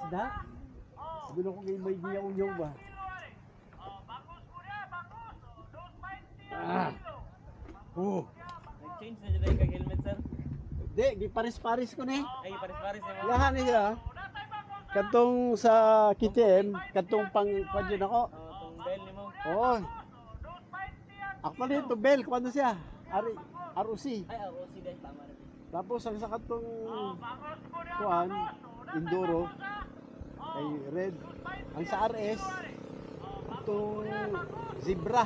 isda. Sabi ko kay may di akong yung ba. Ah. Nag-change na dyan kag helmet, sir. Di, giparis-paris ko ni. Ay, pares-pares na mo. Yahan niya. Katong sa KTM, katong pang padyon ako. Itong bell ni mo. Oo. Actually, ito Bell, kung ano siya? ROC. Ay, ako si guys, tama na. Tapos ang sa katong kuan, Enduro, ay red. Ang sa RS, itong Zebra.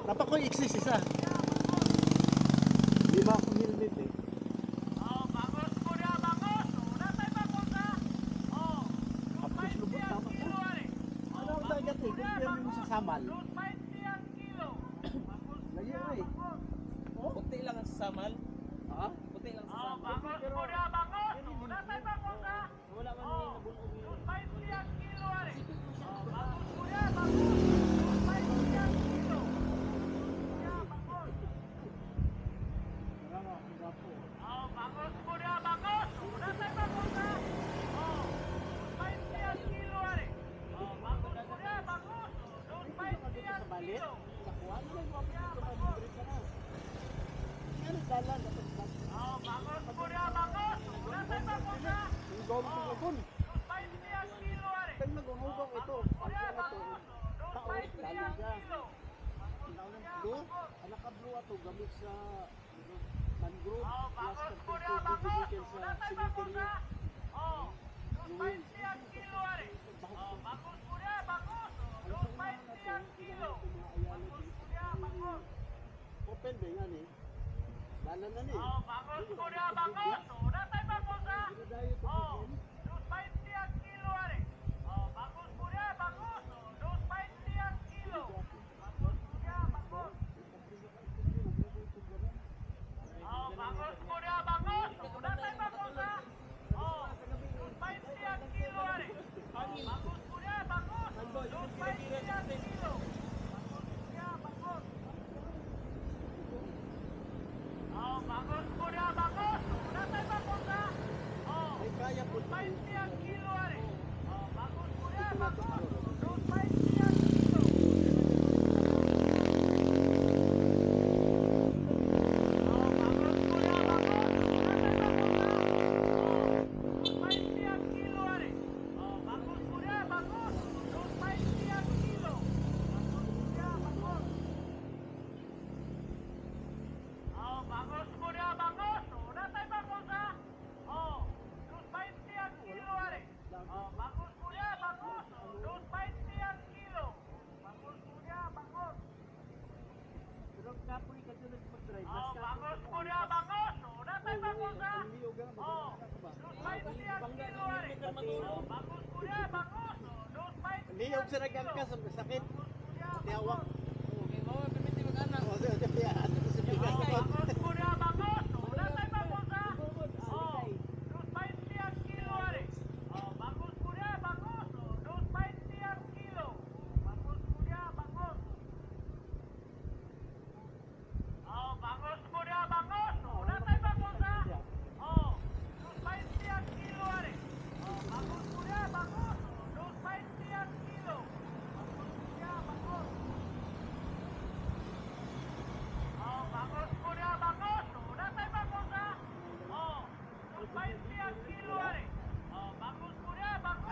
Dapat ko i-exist isa. Lima akong helmet eh. Tapos lubot tama ko. Ano ang dagat eh, compare mo sa Samal. Lagi mo eh. Oh? Puti lang ang samal. Ha? Puti lang sa samal. Pero, Wala man ni nabulog ni. marama akong gapo. Sa balit, sa kuwan, may mga dito na libre ka na. Ano dalan dapat yung gawin mo gun. Kaya nagungugong ito. Ang na to, taon, lalo siya. Do, anak ka blue ato gamit sa mangrove plus katong tubig sa cemetery. Luwin. Open ba yan eh? Lala na ni. Ay kaya po. Pero kapoy ka dyan mag-drive. Liyog sa nagang ka sa sakit. Tiyawak. Okay, mo permiti mag-anak. O, sa piya. Sa piya.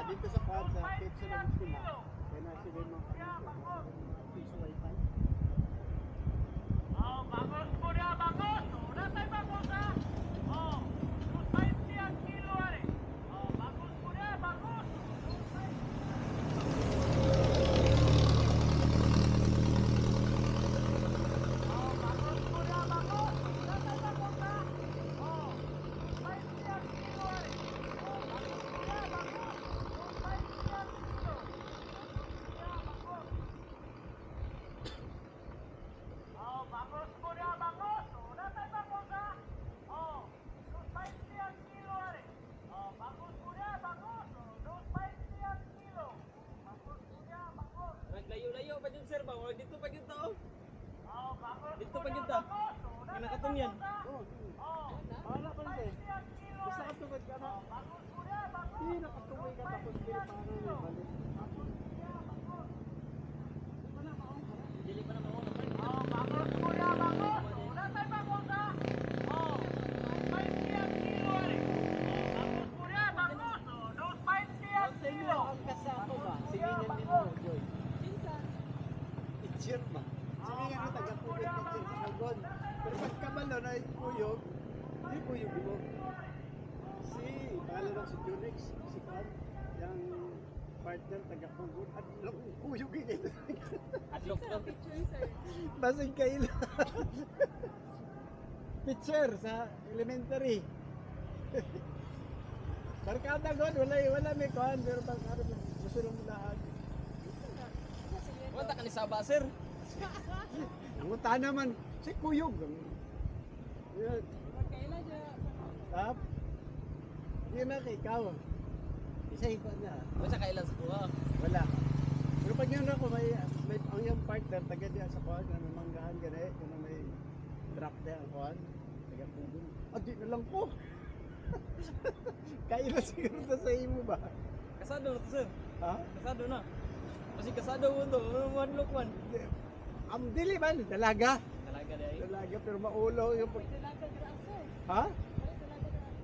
Dito sa kwan sa Pepsi na Bustima. Kaya na sila yung mga piso wifi. Naglayo-layo pa dyan, sir ba? Wala dito pa dyan tao. Dito pa dyan tao. Kinakatong yan. Oo. Bahala pa rin eh. Basta ka tugod ka na. Hindi, nakatuloy ka tapos hindi parang may balik. Dili pa na mao. Sa inyo, ang kasako ba? Siningan din mo, Joy. Teacher ba? Siningan mo, taga-pugod teacher sa Kalgon. Pero pagkabalo na kuyog, hindi kuyog mo. Si, pangalan lang si Junix, si Kwan, yung partner taga-pugod. At kuyog yun ito. Adlok to. Basig kaila. Teacher sa elementary. Barkada God, wala may kuhan, pero barkada gusto lang lahat. Wala ka ni Saba, sir. Ang uta naman, si Kuyog. Yun. Tap. Yun na kay ikaw. Isa ikaw niya. Wala siya kailan sa kuha. Wala. Pero pag yun ako, may ang yung partner, taga diya sa kuhan, may manggahan gani, kung may drop niya ang kuhan. Taga Pugong. Ah, di na lang ko. Kailan siguro na sa imo ba? Kasado na to, sir. Ha? Kasado na. Kasi kasado mo to. Madlok man. Ang dili man, dalaga. Talaga dahil. Dalaga pero maulo yung pag... Ha?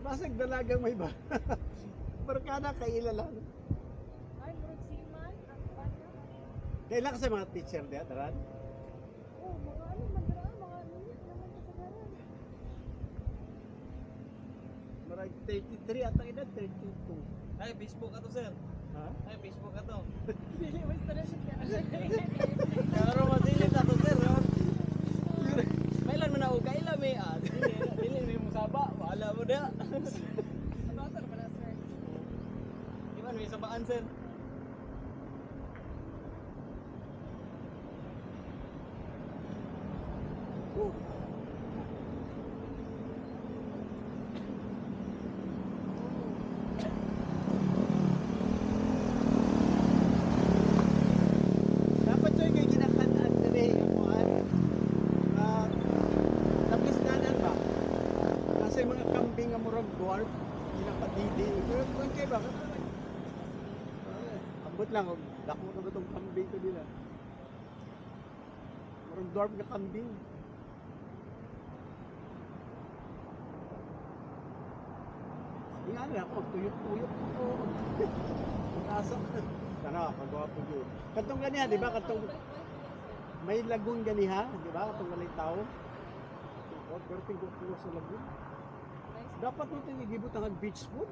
Basag dalagang may ba? Barkada kaila lang. Kailan ka sa mga teacher diya, daran? Marag 33 at ang edad 32. Ay, Facebook ka to, sir. Ha? Ay, Facebook ka to. Pero masilit ako, sir. Kailan mo na ako kailan may dili may mo saba. Wala mo da. Di ba may sabaan, sir? Oh. Dapat yun yung ginatandaan dali yung kuhan. Napisdanan ba? Kasi mga kambing nga murag dwarf, ginapadidi. Pero kung kayo ba? Abot lang, dako na ba itong kambing ko nila? Murag dwarf na kambing. Nga na ako, tuyok-tuyok ako. Mag-asa. Sana, kagwapo yun. Kantong ganiha, di ba? Kantong may lagun ganiha, di ba? Kantong galay tao. Oh, pero tingko-tingko sa lagun. Dapat mo itong igibot ang beach food.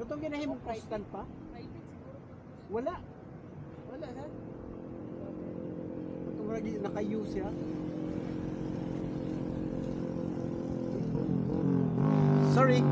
Kantong ginahin mong postan pa? Wala. Wala ha? Kantong lagi naka-use siya. Sorry.